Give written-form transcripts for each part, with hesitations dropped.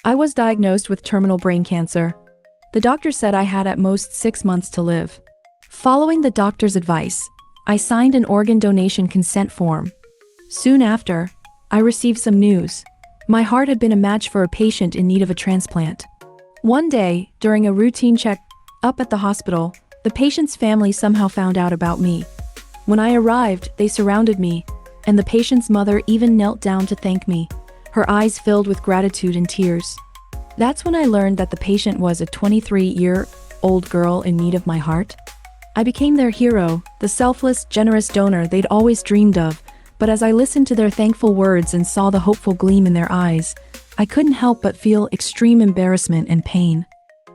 I was diagnosed with terminal brain cancer. The doctor said I had at most 6 months to live. Following the doctor's advice, I signed an organ donation consent form. Soon after, I received some news. My heart had been a match for a patient in need of a transplant. One day, during a routine check-up at the hospital, the patient's family somehow found out about me. When I arrived, they surrounded me, and the patient's mother even knelt down to thank me, her eyes filled with gratitude and tears. That's when I learned that the patient was a 23-year-old girl in need of my heart. I became their hero, the selfless, generous donor they'd always dreamed of, but as I listened to their thankful words and saw the hopeful gleam in their eyes, I couldn't help but feel extreme embarrassment and pain.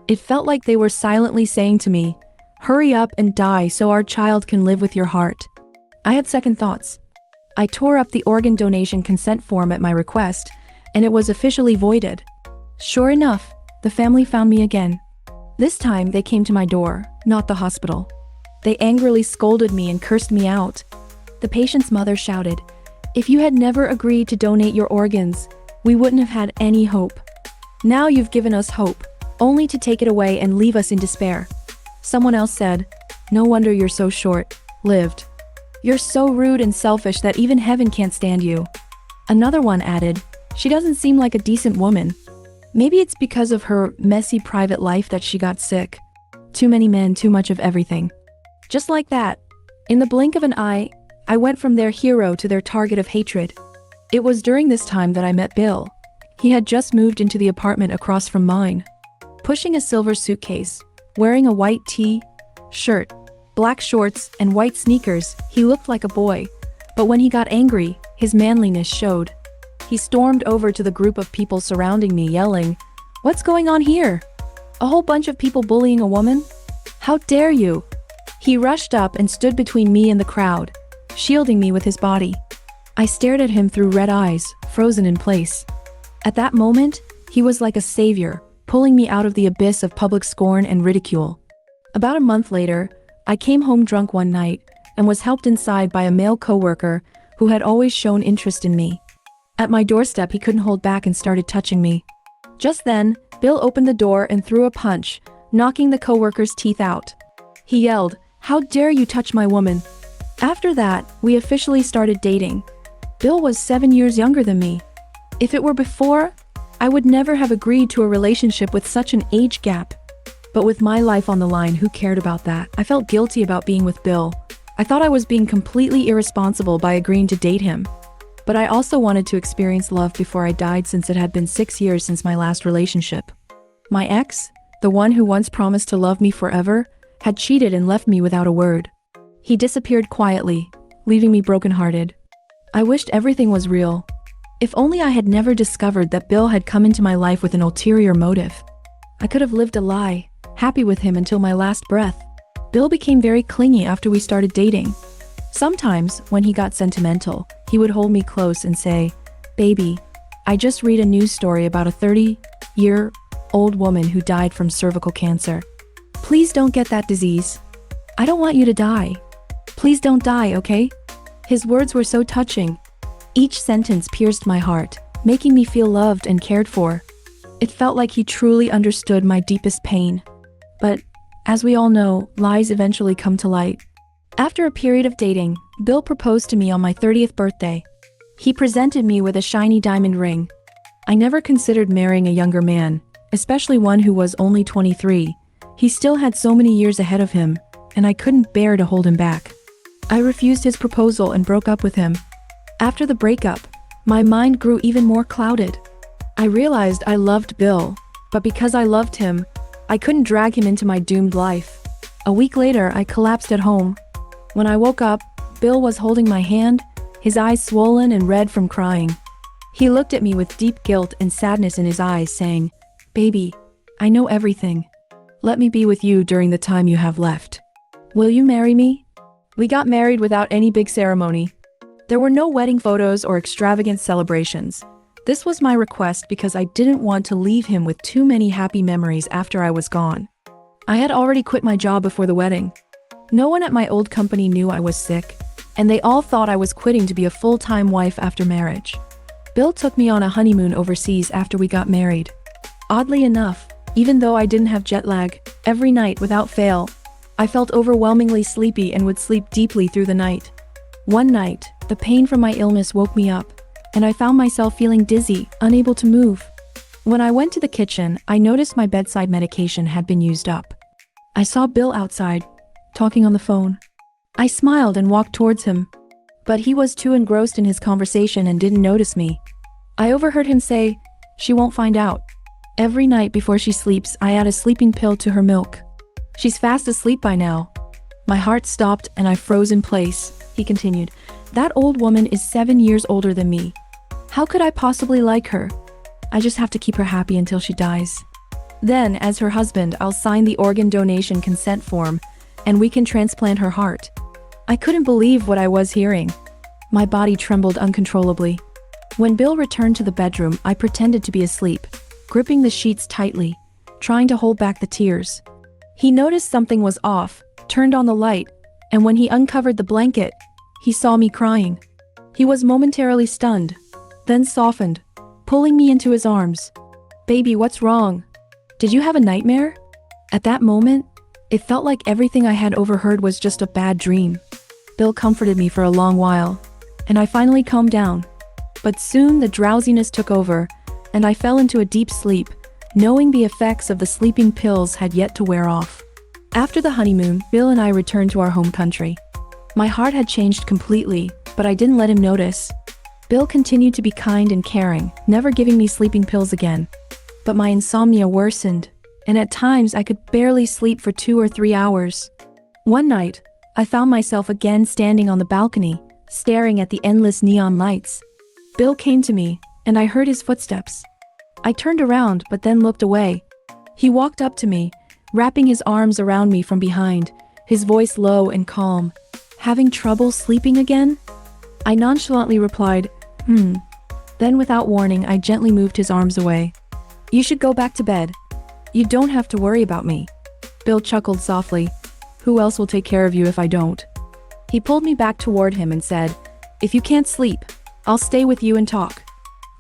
It felt like they were silently saying to me, "Hurry up and die so our child can live with your heart." I had second thoughts. I tore up the organ donation consent form at my request, and it was officially voided. Sure enough, the family found me again. This time they came to my door, not the hospital. They angrily scolded me and cursed me out. The patient's mother shouted, "If you had never agreed to donate your organs, we wouldn't have had any hope. Now you've given us hope, only to take it away and leave us in despair." Someone else said, "No wonder you're so short-lived. You're so rude and selfish that even heaven can't stand you." Another one added, "She doesn't seem like a decent woman. Maybe it's because of her messy private life that she got sick. Too many men, too much of everything." Just like that, in the blink of an eye, I went from their hero to their target of hatred. It was during this time that I met Bill. He had just moved into the apartment across from mine. Pushing a silver suitcase, wearing a white t-shirt, black shorts, and white sneakers, he looked like a boy. But when he got angry, his manliness showed. He stormed over to the group of people surrounding me, yelling, "What's going on here? A whole bunch of people bullying a woman? How dare you?" He rushed up and stood between me and the crowd, shielding me with his body. I stared at him through red eyes, frozen in place. At that moment, he was like a savior, pulling me out of the abyss of public scorn and ridicule. About a month later, I came home drunk one night and was helped inside by a male coworker who had always shown interest in me. At my doorstep, he couldn't hold back and started touching me. Just then, Bill opened the door and threw a punch, knocking the coworker's teeth out. He yelled, "How dare you touch my woman?" After that, we officially started dating. Bill was 7 years younger than me. If it were before, I would never have agreed to a relationship with such an age gap. But with my life on the line, who cared about that? I felt guilty about being with Bill. I thought I was being completely irresponsible by agreeing to date him. But I also wanted to experience love before I died, since it had been 6 years since my last relationship. My ex, the one who once promised to love me forever, had cheated and left me without a word. He disappeared quietly, leaving me brokenhearted. I wished everything was real. If only I had never discovered that Bill had come into my life with an ulterior motive. I could have lived a lie, happy with him until my last breath. Bill became very clingy after we started dating. Sometimes, when he got sentimental, he would hold me close and say, "Baby, I just read a news story about a 30-year-old woman who died from cervical cancer. Please don't get that disease. I don't want you to die. Please don't die, okay?" His words were so touching. Each sentence pierced my heart, making me feel loved and cared for. It felt like he truly understood my deepest pain. But, as we all know, lies eventually come to light. After a period of dating, Bill proposed to me on my 30th birthday. He presented me with a shiny diamond ring. I never considered marrying a younger man, especially one who was only 23. He still had so many years ahead of him, and I couldn't bear to hold him back. I refused his proposal and broke up with him. After the breakup, my mind grew even more clouded. I realized I loved Bill, but because I loved him, I couldn't drag him into my doomed life. A week later, I collapsed at home. When I woke up, Bill was holding my hand, his eyes swollen and red from crying. He looked at me with deep guilt and sadness in his eyes, saying, "Baby, I know everything. Let me be with you during the time you have left. Will you marry me?" We got married without any big ceremony. There were no wedding photos or extravagant celebrations. This was my request because I didn't want to leave him with too many happy memories after I was gone. I had already quit my job before the wedding. No one at my old company knew I was sick, and they all thought I was quitting to be a full-time wife after marriage. Bill took me on a honeymoon overseas after we got married. Oddly enough, even though I didn't have jet lag, every night without fail, I felt overwhelmingly sleepy and would sleep deeply through the night. One night, the pain from my illness woke me up, and I found myself feeling dizzy, unable to move. When I went to the kitchen, I noticed my bedside medication had been used up. I saw Bill outside, talking on the phone. I smiled and walked towards him, but he was too engrossed in his conversation and didn't notice me. I overheard him say, "She won't find out. Every night before she sleeps, I add a sleeping pill to her milk. She's fast asleep by now." My heart stopped and I froze in place. He continued, "That old woman is 7 years older than me. How could I possibly like her? I just have to keep her happy until she dies. Then, as her husband, I'll sign the organ donation consent form, and we can transplant her heart." I couldn't believe what I was hearing. My body trembled uncontrollably. When Bill returned to the bedroom, I pretended to be asleep, gripping the sheets tightly, trying to hold back the tears. He noticed something was off, turned on the light, and when he uncovered the blanket, he saw me crying. He was momentarily stunned, then softened, pulling me into his arms. "Baby, what's wrong? Did you have a nightmare?" At that moment, it felt like everything I had overheard was just a bad dream. Bill comforted me for a long while, and I finally calmed down. But soon the drowsiness took over, and I fell into a deep sleep, knowing the effects of the sleeping pills had yet to wear off. After the honeymoon, Bill and I returned to our home country. My heart had changed completely, but I didn't let him notice. Bill continued to be kind and caring, never giving me sleeping pills again. But my insomnia worsened, and at times I could barely sleep for 2 or 3 hours. One night, I found myself again standing on the balcony, staring at the endless neon lights. Bill came to me, and I heard his footsteps. I turned around but then looked away. He walked up to me, wrapping his arms around me from behind, his voice low and calm. "Having trouble sleeping again?" I nonchalantly replied, Then without warning, I gently moved his arms away. "You should go back to bed. You don't have to worry about me." Bill chuckled softly. "Who else will take care of you if I don't?" He pulled me back toward him and said, "If you can't sleep, I'll stay with you and talk.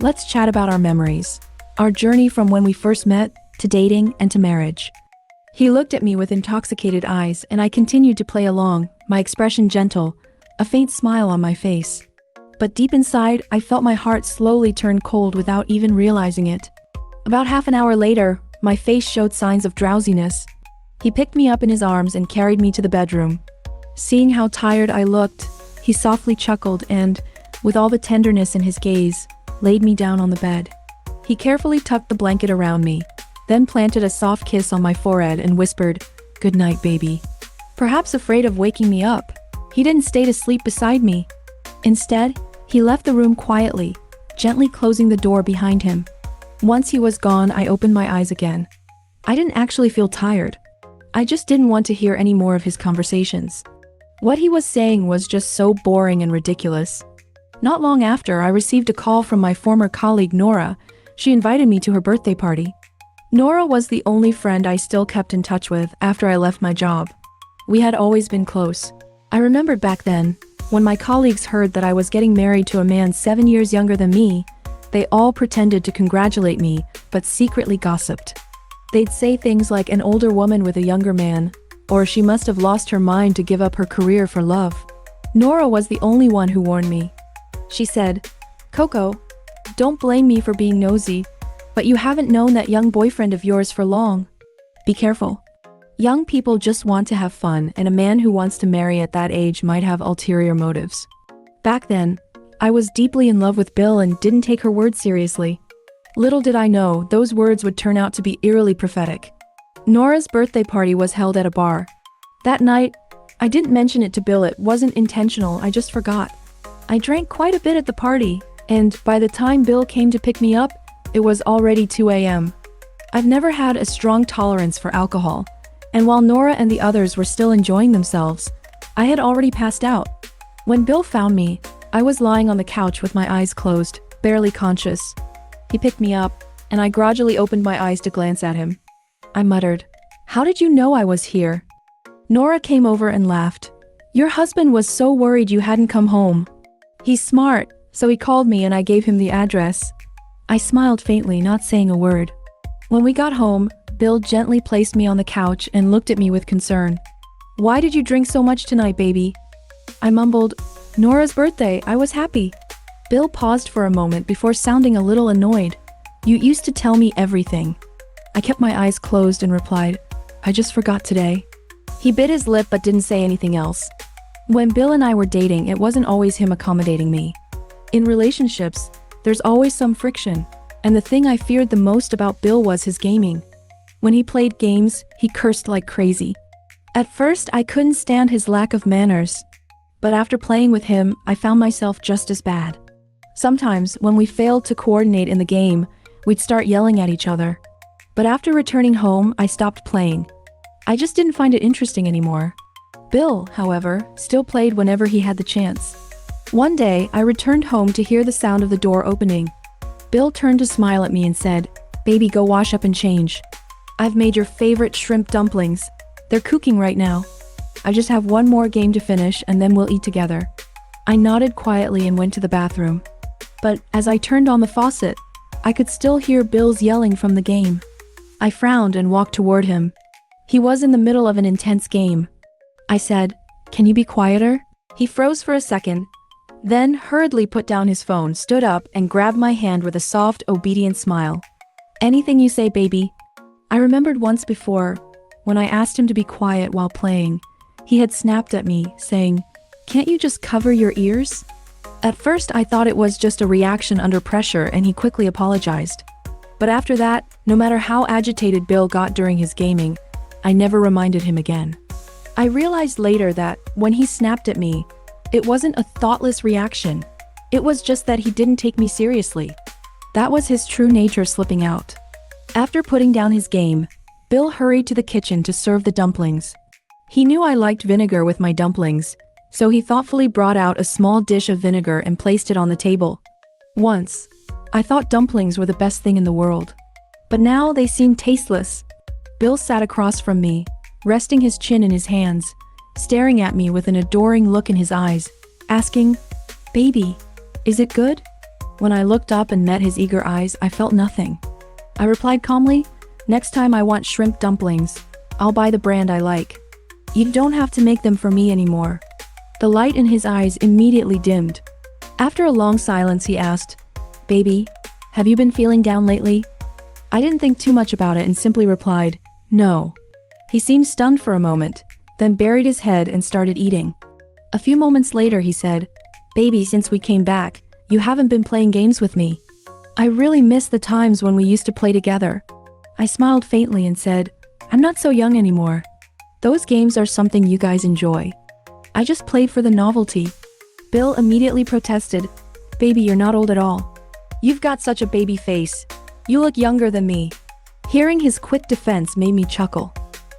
Let's chat about our memories, our journey from when we first met, to dating, and to marriage." He looked at me with intoxicated eyes, and I continued to play along, my expression gentle, a faint smile on my face. But deep inside, I felt my heart slowly turn cold without even realizing it. About half an hour later, my face showed signs of drowsiness. He picked me up in his arms and carried me to the bedroom. Seeing how tired I looked, he softly chuckled and, with all the tenderness in his gaze, laid me down on the bed. He carefully tucked the blanket around me, then planted a soft kiss on my forehead and whispered, "Good night, baby." Perhaps afraid of waking me up, he didn't stay to sleep beside me. Instead, he left the room quietly, gently closing the door behind him. Once he was gone, I opened my eyes again. I didn't actually feel tired. I just didn't want to hear any more of his conversations. What he was saying was just so boring and ridiculous. Not long after, I received a call from my former colleague Nora. She invited me to her birthday party. Nora was the only friend I still kept in touch with after I left my job. We had always been close. I remembered back then, when my colleagues heard that I was getting married to a man 7 years younger than me, they all pretended to congratulate me, but secretly gossiped. They'd say things like an older woman with a younger man, or she must have lost her mind to give up her career for love. Nora was the only one who warned me. She said, "Coco, don't blame me for being nosy, but you haven't known that young boyfriend of yours for long. Be careful. Young people just want to have fun, and a man who wants to marry at that age might have ulterior motives." Back then, I was deeply in love with Bill and didn't take her words seriously. Little did I know, those words would turn out to be eerily prophetic. Nora's birthday party was held at a bar. That night, I didn't mention it to Bill. It wasn't intentional, I just forgot. I drank quite a bit at the party, and by the time Bill came to pick me up, it was already 2 a.m. I've never had a strong tolerance for alcohol, and while Nora and the others were still enjoying themselves, I had already passed out. When Bill found me, I was lying on the couch with my eyes closed, barely conscious. He picked me up, and I gradually opened my eyes to glance at him. I muttered, "How did you know I was here?" Nora came over and laughed. "Your husband was so worried you hadn't come home. He's smart, so he called me and I gave him the address." I smiled faintly, not saying a word. When we got home, Bill gently placed me on the couch and looked at me with concern. "Why did you drink so much tonight, baby?" I mumbled, "Nora's birthday, I was happy." Bill paused for a moment before sounding a little annoyed. "You used to tell me everything." I kept my eyes closed and replied, "I just forgot today." He bit his lip but didn't say anything else. When Bill and I were dating, it wasn't always him accommodating me. In relationships, there's always some friction, and the thing I feared the most about Bill was his gaming. When he played games, he cursed like crazy. At first, I couldn't stand his lack of manners. But after playing with him, I found myself just as bad. Sometimes, when we failed to coordinate in the game, we'd start yelling at each other. But after returning home, I stopped playing. I just didn't find it interesting anymore. Bill, however, still played whenever he had the chance. One day, I returned home to hear the sound of the door opening. Bill turned to smile at me and said, "Baby, go wash up and change. I've made your favorite shrimp dumplings. They're cooking right now. I just have one more game to finish and then we'll eat together." I nodded quietly and went to the bathroom. But as I turned on the faucet, I could still hear Bill's yelling from the game. I frowned and walked toward him. He was in the middle of an intense game. I said, "Can you be quieter?" He froze for a second, then hurriedly put down his phone, stood up, and grabbed my hand with a soft, obedient smile. "Anything you say, baby." I remembered once before, when I asked him to be quiet while playing, he had snapped at me, saying, "Can't you just cover your ears?" At first, I thought it was just a reaction under pressure, and he quickly apologized. But after that, no matter how agitated Bill got during his gaming, I never reminded him again. I realized later that, when he snapped at me, it wasn't a thoughtless reaction. It was just that he didn't take me seriously. That was his true nature slipping out. After putting down his game, Bill hurried to the kitchen to serve the dumplings. He knew I liked vinegar with my dumplings, so he thoughtfully brought out a small dish of vinegar and placed it on the table. Once, I thought dumplings were the best thing in the world. But now they seemed tasteless. Bill sat across from me, resting his chin in his hands, staring at me with an adoring look in his eyes, asking, "Baby, is it good?" When I looked up and met his eager eyes, I felt nothing. I replied calmly, "Next time I want shrimp dumplings, I'll buy the brand I like. You don't have to make them for me anymore." The light in his eyes immediately dimmed. After a long silence, he asked, "Baby, have you been feeling down lately?" I didn't think too much about it and simply replied, "No." He seemed stunned for a moment, then buried his head and started eating. A few moments later, he said, "Baby, since we came back, you haven't been playing games with me. I really miss the times when we used to play together." I smiled faintly and said, "I'm not so young anymore. Those games are something you guys enjoy. I just played for the novelty." Bill immediately protested, "Baby, you're not old at all. You've got such a baby face. You look younger than me." Hearing his quick defense made me chuckle.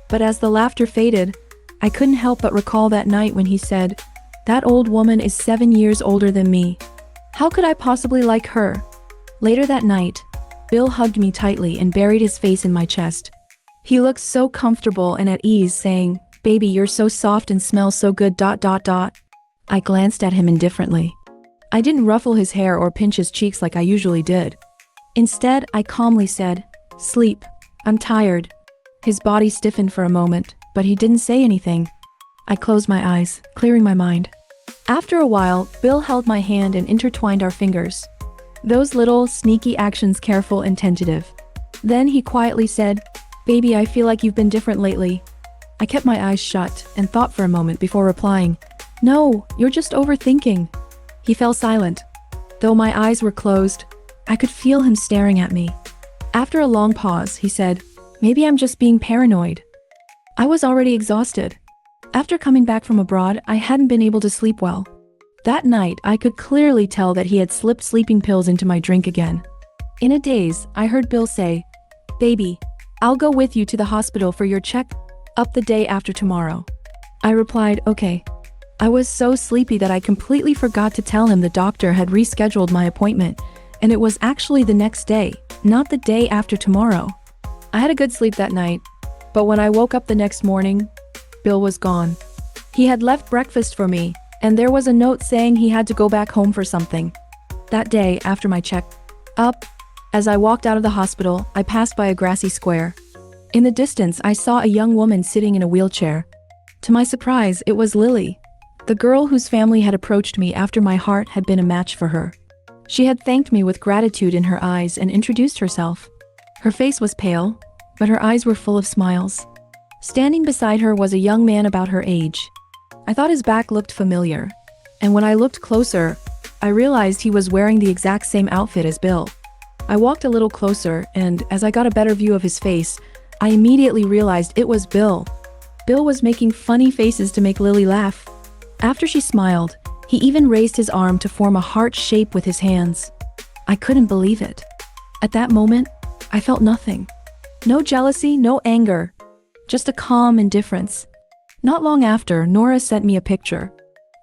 But as the laughter faded, I couldn't help but recall that night when he said, "That old woman is 7 years older than me. How could I possibly like her?" Later that night, Bill hugged me tightly and buried his face in my chest. He looked so comfortable and at ease, saying, "Baby, you're so soft and smell so good. .. I glanced at him indifferently. I didn't ruffle his hair or pinch his cheeks like I usually did. Instead, I calmly said, "Sleep. I'm tired." His body stiffened for a moment, but he didn't say anything. I closed my eyes, clearing my mind. After a while, Bill held my hand and intertwined our fingers. Those little, sneaky actions, careful and tentative. Then he quietly said, "Baby, I feel like you've been different lately." I kept my eyes shut and thought for a moment before replying, "No, you're just overthinking." He fell silent. Though my eyes were closed, I could feel him staring at me. After a long pause, he said, "Maybe I'm just being paranoid." I was already exhausted. After coming back from abroad, I hadn't been able to sleep well. That night, I could clearly tell that he had slipped sleeping pills into my drink again. In a daze, I heard Bill say, "Baby, I'll go with you to the hospital for your check-up the day after tomorrow." I replied, "Okay." I was so sleepy that I completely forgot to tell him the doctor had rescheduled my appointment, and it was actually the next day, not the day after tomorrow. I had a good sleep that night, but when I woke up the next morning, Bill was gone. He had left breakfast for me, and there was a note saying he had to go back home for something. That day, after my check-up, As I walked out of the hospital, I passed by a grassy square. In the distance, I saw a young woman sitting in a wheelchair. To my surprise, it was Lily, the girl whose family had approached me after my heart had been a match for her. She had thanked me with gratitude in her eyes and introduced herself. Her face was pale, but her eyes were full of smiles. Standing beside her was a young man about her age. I thought his back looked familiar, and when I looked closer, I realized he was wearing the exact same outfit as Bill. I walked a little closer, and as I got a better view of his face, I immediately realized it was Bill. Bill was making funny faces to make Lily laugh. After she smiled, he even raised his arm to form a heart shape with his hands. I couldn't believe it. At that moment, I felt nothing. No jealousy, no anger, just a calm indifference. Not long after, Nora sent me a picture.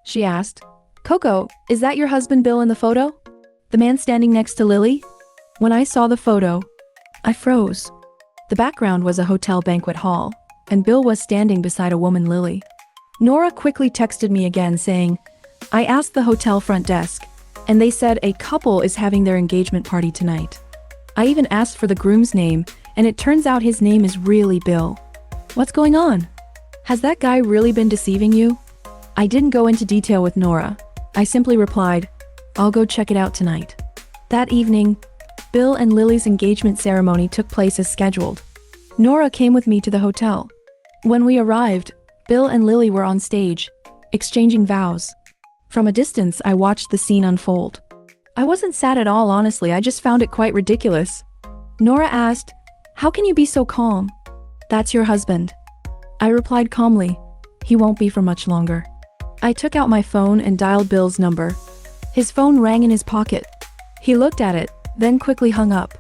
She asked, "Coco, is that your husband Bill in the photo? The man standing next to Lily?" When I saw the photo, I froze. The background was a hotel banquet hall, and Bill was standing beside a woman, Lily. Nora quickly texted me again saying, "I asked the hotel front desk, and they said a couple is having their engagement party tonight. I even asked for the groom's name, and it turns out his name is really Bill. What's going on? Has that guy really been deceiving you?" I didn't go into detail with Nora. I simply replied, "I'll go check it out tonight." That evening, Bill and Lily's engagement ceremony took place as scheduled. Nora came with me to the hotel. When we arrived, Bill and Lily were on stage, exchanging vows. From a distance, I watched the scene unfold. I wasn't sad at all, honestly, I just found it quite ridiculous. Nora asked, "How can you be so calm?" "That's your husband." I replied calmly, "He won't be for much longer." I took out my phone and dialed Bill's number. His phone rang in his pocket. He looked at it, then quickly hung up.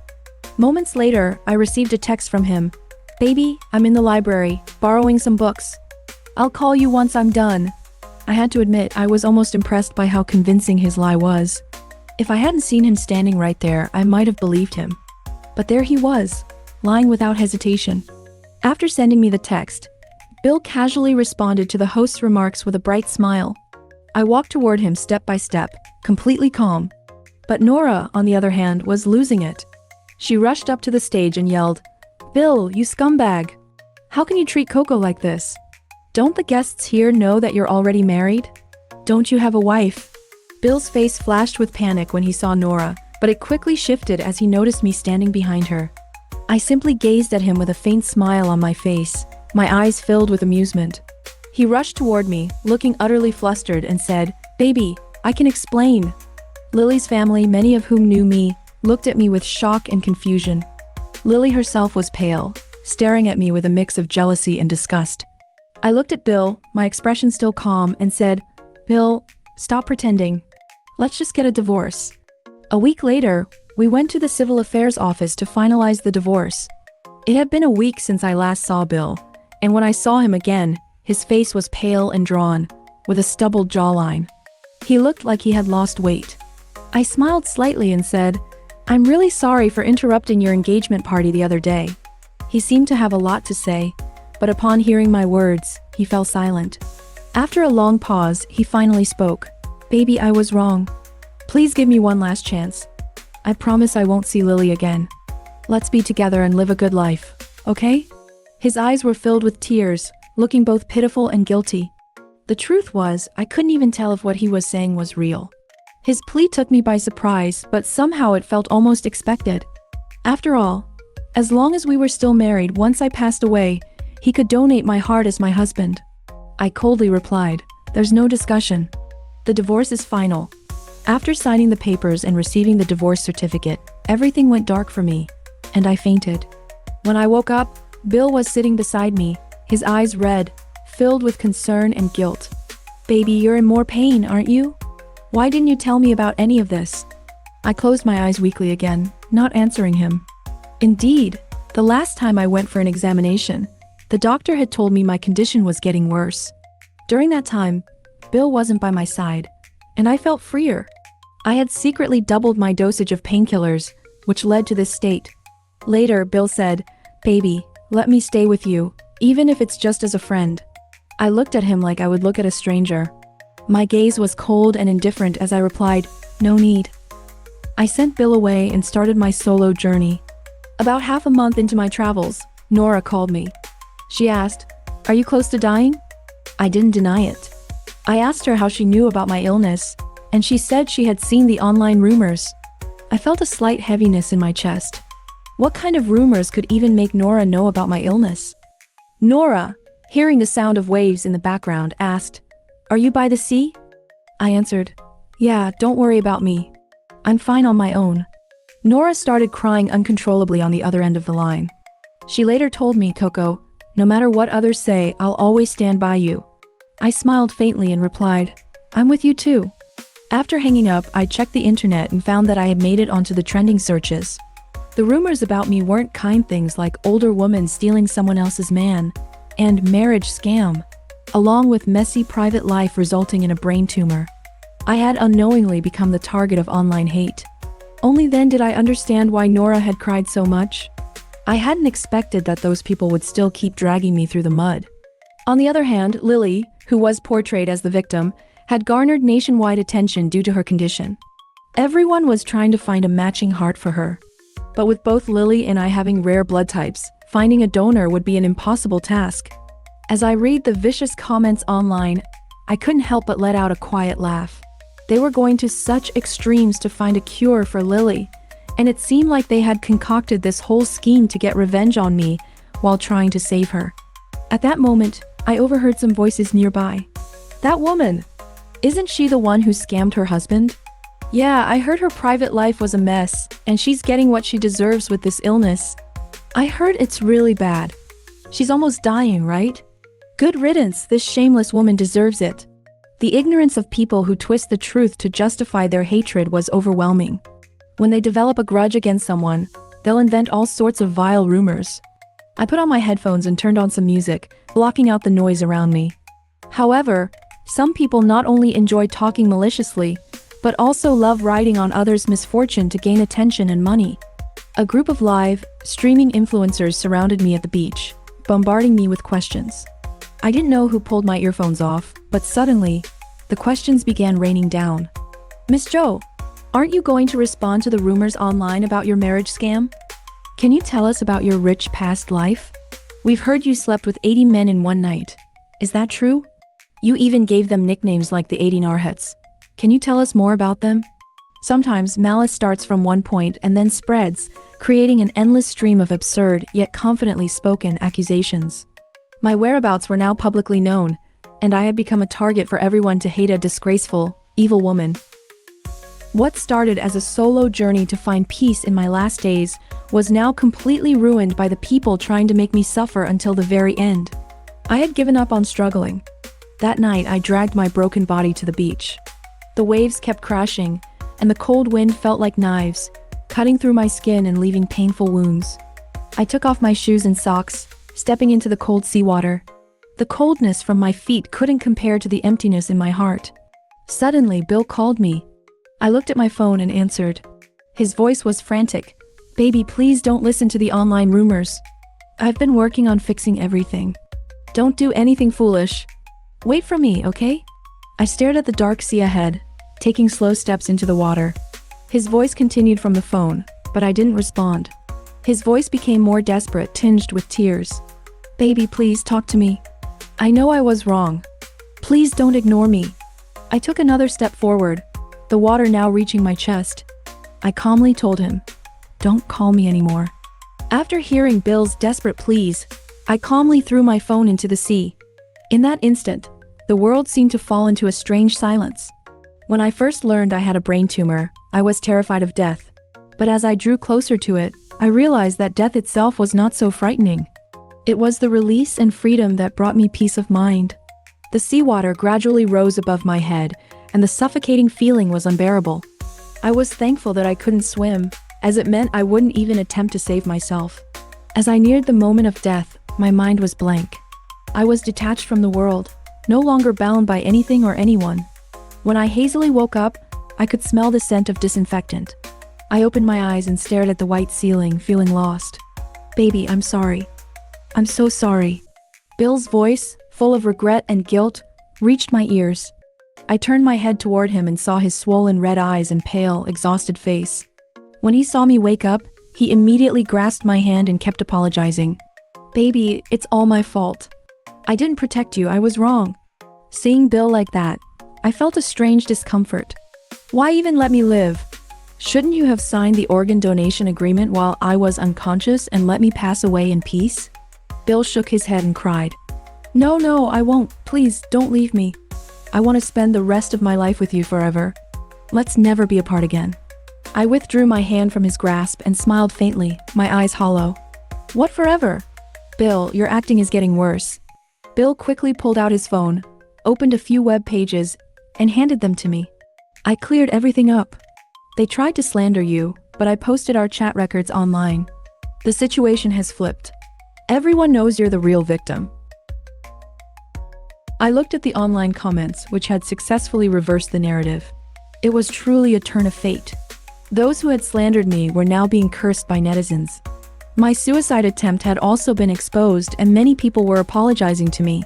Moments later, I received a text from him. "Baby, I'm in the library, borrowing some books. I'll call you once I'm done." I had to admit, I was almost impressed by how convincing his lie was. If I hadn't seen him standing right there, I might have believed him. But there he was, lying without hesitation. After sending me the text, Bill casually responded to the host's remarks with a bright smile. I walked toward him step by step, completely calm. But Nora, on the other hand, was losing it. She rushed up to the stage and yelled, "Bill, you scumbag! How can you treat Coco like this? Don't the guests here know that you're already married? Don't you have a wife?" Bill's face flashed with panic when he saw Nora, but it quickly shifted as he noticed me standing behind her. I simply gazed at him with a faint smile on my face, my eyes filled with amusement. He rushed toward me, looking utterly flustered, and said, "Baby, I can explain." Lily's family, many of whom knew me, looked at me with shock and confusion. Lily herself was pale, staring at me with a mix of jealousy and disgust. I looked at Bill, my expression still calm, and said, "Bill, stop pretending. Let's just get a divorce." A week later, we went to the civil affairs office to finalize the divorce. It had been a week since I last saw Bill, and when I saw him again, his face was pale and drawn, with a stubbled jawline. He looked like he had lost weight. I smiled slightly and said, "I'm really sorry for interrupting your engagement party the other day." He seemed to have a lot to say, but upon hearing my words, he fell silent. After a long pause, he finally spoke. "Baby, I was wrong. Please give me one last chance. I promise I won't see Lily again. Let's be together and live a good life, okay?" His eyes were filled with tears, looking both pitiful and guilty. The truth was, I couldn't even tell if what he was saying was real. His plea took me by surprise, but somehow it felt almost expected. After all, as long as we were still married, once I passed away, he could donate my heart as my husband. I coldly replied, "There's no discussion. The divorce is final." After signing the papers and receiving the divorce certificate, everything went dark for me, and I fainted. When I woke up, Bill was sitting beside me, his eyes red, filled with concern and guilt. "Baby, you're in more pain, aren't you? Why didn't you tell me about any of this?" I closed my eyes weakly again, not answering him. Indeed, the last time I went for an examination, the doctor had told me my condition was getting worse. During that time, Bill wasn't by my side, and I felt freer. I had secretly doubled my dosage of painkillers, which led to this state. Later, Bill said, "Baby, let me stay with you, even if it's just as a friend." I looked at him like I would look at a stranger. My gaze was cold and indifferent as I replied, "No need." I sent Bill away and started my solo journey. About half a month into my travels, Nora called me. She asked, "Are you close to dying?" I didn't deny it. I asked her how she knew about my illness, and she said she had seen the online rumors. I felt a slight heaviness in my chest. What kind of rumors could even make Nora know about my illness? Nora, hearing the sound of waves in the background, asked, "Are you by the sea?" I answered, "Yeah, don't worry about me. I'm fine on my own." Nora started crying uncontrollably on the other end of the line. She later told me, "Coco, no matter what others say, I'll always stand by you." I smiled faintly and replied, "I'm with you too." After hanging up, I checked the internet and found that I had made it onto the trending searches. The rumors about me weren't kind things like older woman stealing someone else's man and marriage scam, along with messy private life resulting in a brain tumor. I had unknowingly become the target of online hate. Only then did I understand why Nora had cried so much. I hadn't expected that those people would still keep dragging me through the mud. On the other hand, Lily, who was portrayed as the victim, had garnered nationwide attention due to her condition. Everyone was trying to find a matching heart for her. But with both Lily and I having rare blood types, finding a donor would be an impossible task. As I read the vicious comments online, I couldn't help but let out a quiet laugh. They were going to such extremes to find a cure for Lily, and it seemed like they had concocted this whole scheme to get revenge on me while trying to save her. At that moment, I overheard some voices nearby. "That woman! Isn't she the one who scammed her husband? Yeah, I heard her private life was a mess, and she's getting what she deserves with this illness. I heard it's really bad. She's almost dying, right? Good riddance, this shameless woman deserves it." The ignorance of people who twist the truth to justify their hatred was overwhelming. When they develop a grudge against someone, they'll invent all sorts of vile rumors. I put on my headphones and turned on some music, blocking out the noise around me. However, some people not only enjoy talking maliciously, but also love riding on others' misfortune to gain attention and money. A group of live, streaming influencers surrounded me at the beach, bombarding me with questions. I didn't know who pulled my earphones off, but suddenly, the questions began raining down. "Miss Jo, aren't you going to respond to the rumors online about your marriage scam? Can you tell us about your rich past life? We've heard you slept with 80 men in one night. Is that true? You even gave them nicknames like the 80 Narhets. Can you tell us more about them?" Sometimes malice starts from one point and then spreads, creating an endless stream of absurd yet confidently spoken accusations. My whereabouts were now publicly known, and I had become a target for everyone to hate a disgraceful, evil woman. What started as a solo journey to find peace in my last days was now completely ruined by the people trying to make me suffer until the very end. I had given up on struggling. That night I dragged my broken body to the beach. The waves kept crashing, and the cold wind felt like knives, cutting through my skin and leaving painful wounds. I took off my shoes and socks, stepping into the cold seawater. The coldness from my feet couldn't compare to the emptiness in my heart. Suddenly, Bill called me. I looked at my phone and answered. His voice was frantic. "Baby, please don't listen to the online rumors. I've been working on fixing everything. Don't do anything foolish. Wait for me, okay?" I stared at the dark sea ahead, taking slow steps into the water. His voice continued from the phone, but I didn't respond. His voice became more desperate, tinged with tears. "Baby, please talk to me. I know I was wrong. Please don't ignore me." I took another step forward, the water now reaching my chest. I calmly told him, "Don't call me anymore." After hearing Bill's desperate pleas, I calmly threw my phone into the sea. In that instant, the world seemed to fall into a strange silence. When I first learned I had a brain tumor, I was terrified of death. But as I drew closer to it, I realized that death itself was not so frightening. It was the release and freedom that brought me peace of mind. The seawater gradually rose above my head, and the suffocating feeling was unbearable. I was thankful that I couldn't swim, as it meant I wouldn't even attempt to save myself. As I neared the moment of death, my mind was blank. I was detached from the world, no longer bound by anything or anyone. When I hazily woke up, I could smell the scent of disinfectant. I opened my eyes and stared at the white ceiling, feeling lost. "Baby, I'm sorry. I'm so sorry." Bill's voice, full of regret and guilt, reached my ears. I turned my head toward him and saw his swollen red eyes and pale, exhausted face. When he saw me wake up, he immediately grasped my hand and kept apologizing. "Baby, it's all my fault. I didn't protect you, I was wrong." Seeing Bill like that, I felt a strange discomfort. Why even let me live? Shouldn't you have signed the organ donation agreement while I was unconscious and let me pass away in peace? Bill shook his head and cried. No, I won't. Please, don't leave me. I want to spend the rest of my life with you forever. Let's never be apart again." I withdrew my hand from his grasp and smiled faintly, my eyes hollow. "What forever?" "Bill, your acting is getting worse." Bill quickly pulled out his phone, opened a few web pages, and handed them to me. I cleared everything up. "They tried to slander you, but I posted our chat records online. The situation has flipped. Everyone knows you're the real victim." I looked at the online comments, which had successfully reversed the narrative. It was truly a turn of fate. Those who had slandered me were now being cursed by netizens. My suicide attempt had also been exposed and many people were apologizing to me.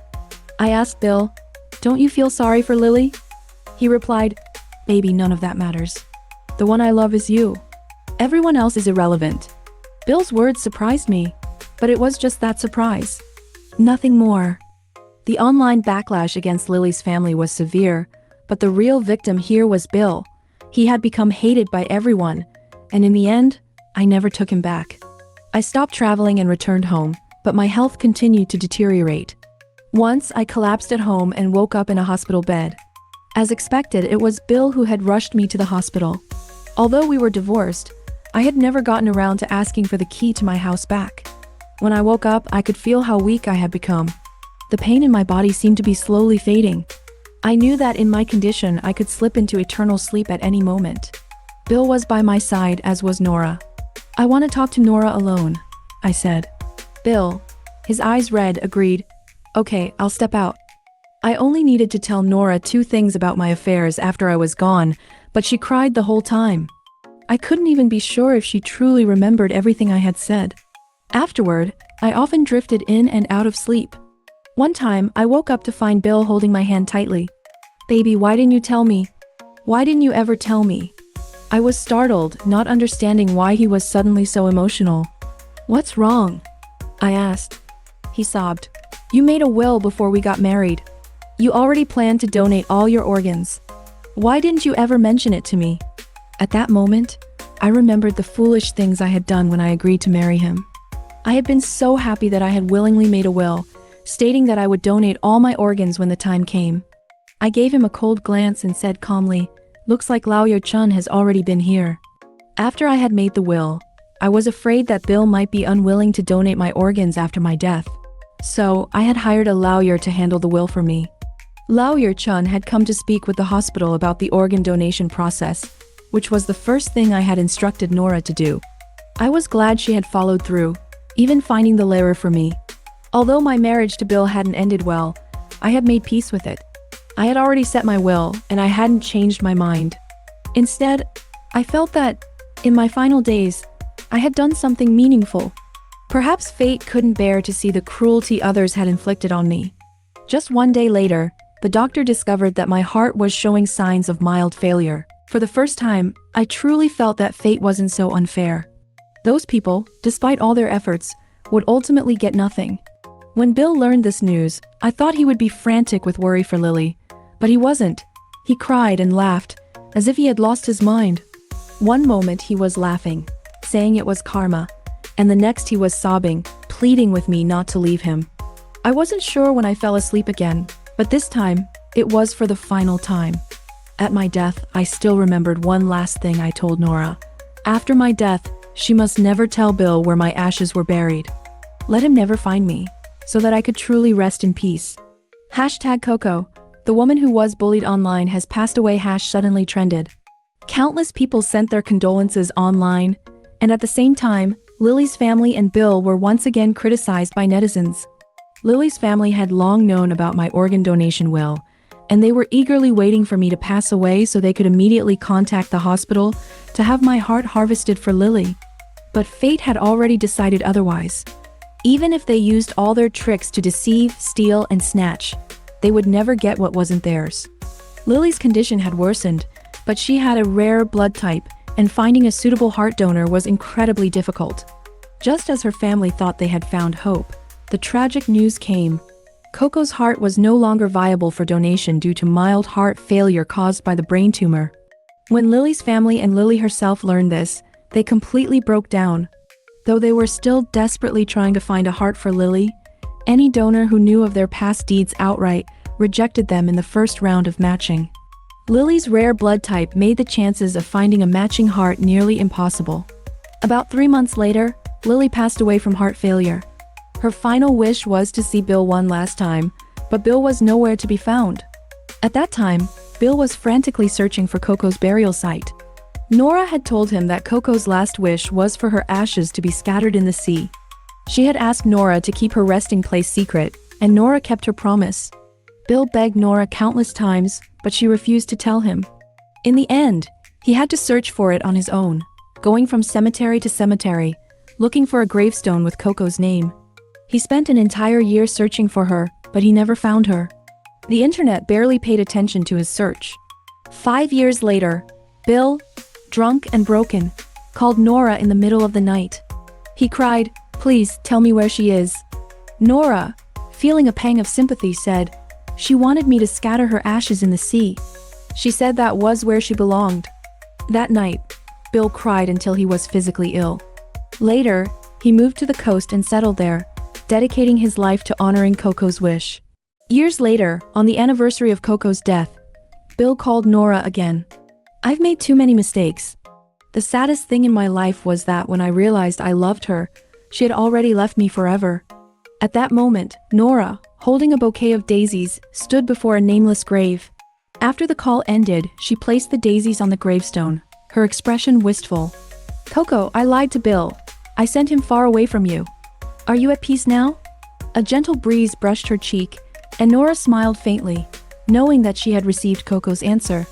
I asked Bill, "Don't you feel sorry for Lily?" He replied, "Baby, none of that matters. The one I love is you. Everyone else is irrelevant." Bill's words surprised me, but it was just that surprise. Nothing more. The online backlash against Lily's family was severe, but the real victim here was Bill. He had become hated by everyone, and in the end, I never took him back. I stopped traveling and returned home, but my health continued to deteriorate. Once I collapsed at home and woke up in a hospital bed. As expected, it was Bill who had rushed me to the hospital. Although we were divorced, I had never gotten around to asking for the key to my house back. When I woke up, I could feel how weak I had become. The pain in my body seemed to be slowly fading. I knew that in my condition, I could slip into eternal sleep at any moment. Bill was by my side, as was Nora. "I want to talk to Nora alone," I said. Bill, his eyes red, agreed. "Okay, I'll step out." I only needed to tell Nora 2 things about my affairs after I was gone, but she cried the whole time. I couldn't even be sure if she truly remembered everything I had said. Afterward, I often drifted in and out of sleep. One time, I woke up to find Bill holding my hand tightly. "Baby, why didn't you tell me? Why didn't you ever tell me?" I was startled, not understanding why he was suddenly so emotional. "What's wrong?" I asked. He sobbed. "You made a will before we got married. You already planned to donate all your organs. Why didn't you ever mention it to me?" At that moment, I remembered the foolish things I had done when I agreed to marry him. I had been so happy that I had willingly made a will, stating that I would donate all my organs when the time came. I gave him a cold glance and said calmly, "Looks like Lao-Yo-chun has already been here." After I had made the will, I was afraid that Bill might be unwilling to donate my organs after my death. So, I had hired a lawyer to handle the will for me. Lao-Yo-chun had come to speak with the hospital about the organ donation process, which was the first thing I had instructed Nora to do. I was glad she had followed through, even finding the lawyer for me. Although my marriage to Bill hadn't ended well, I had made peace with it. I had already set my will, and I hadn't changed my mind. Instead, I felt that, in my final days, I had done something meaningful. Perhaps fate couldn't bear to see the cruelty others had inflicted on me. Just one day later, the doctor discovered that my heart was showing signs of mild failure. For the first time, I truly felt that fate wasn't so unfair. Those people, despite all their efforts, would ultimately get nothing. When Bill learned this news, I thought he would be frantic with worry for Lily, but he wasn't. He cried and laughed, as if he had lost his mind. One moment he was laughing, saying it was karma, and the next he was sobbing, pleading with me not to leave him. I wasn't sure when I fell asleep again, but this time, it was for the final time. At my death, I still remembered one last thing I told Nora. After my death, she must never tell Bill where my ashes were buried. Let him never find me, so that I could truly rest in peace. #Coco, the woman who was bullied online has passed away. Suddenly trended. Countless people sent their condolences online, and at the same time, Lily's family and Bill were once again criticized by netizens. Lily's family had long known about my organ donation will, and they were eagerly waiting for me to pass away so they could immediately contact the hospital to have my heart harvested for Lily. But fate had already decided otherwise. Even if they used all their tricks to deceive, steal, and snatch, they would never get what wasn't theirs. Lily's condition had worsened, but she had a rare blood type, and finding a suitable heart donor was incredibly difficult. Just as her family thought they had found hope, the tragic news came. Coco's heart was no longer viable for donation due to mild heart failure caused by the brain tumor. When Lily's family and Lily herself learned this, they completely broke down. Though they were still desperately trying to find a heart for Lily, any donor who knew of their past deeds outright rejected them in the first round of matching. Lily's rare blood type made the chances of finding a matching heart nearly impossible. About 3 months later, Lily passed away from heart failure. Her final wish was to see Bill one last time, but Bill was nowhere to be found. At that time, Bill was frantically searching for Coco's burial site. Nora had told him that Coco's last wish was for her ashes to be scattered in the sea. She had asked Nora to keep her resting place secret, and Nora kept her promise. Bill begged Nora countless times, but she refused to tell him. In the end, he had to search for it on his own, going from cemetery to cemetery, looking for a gravestone with Coco's name. He spent an entire year searching for her, but he never found her. The internet barely paid attention to his search. 5 years later, Bill, drunk and broken, called Nora in the middle of the night. He cried, "Please tell me where she is." Nora, feeling a pang of sympathy, said, "She wanted me to scatter her ashes in the sea. She said that was where she belonged." That night, Bill cried until he was physically ill. Later, he moved to the coast and settled there, dedicating his life to honoring Coco's wish. Years later, on the anniversary of Coco's death, Bill called Nora again. "I've made too many mistakes. The saddest thing in my life was that when I realized I loved her, she had already left me forever." At that moment, Nora, holding a bouquet of daisies, stood before a nameless grave. After the call ended, she placed the daisies on the gravestone, her expression wistful. "Coco, I lied to Bill. I sent him far away from you. Are you at peace now?" A gentle breeze brushed her cheek, and Nora smiled faintly, knowing that she had received Coco's answer.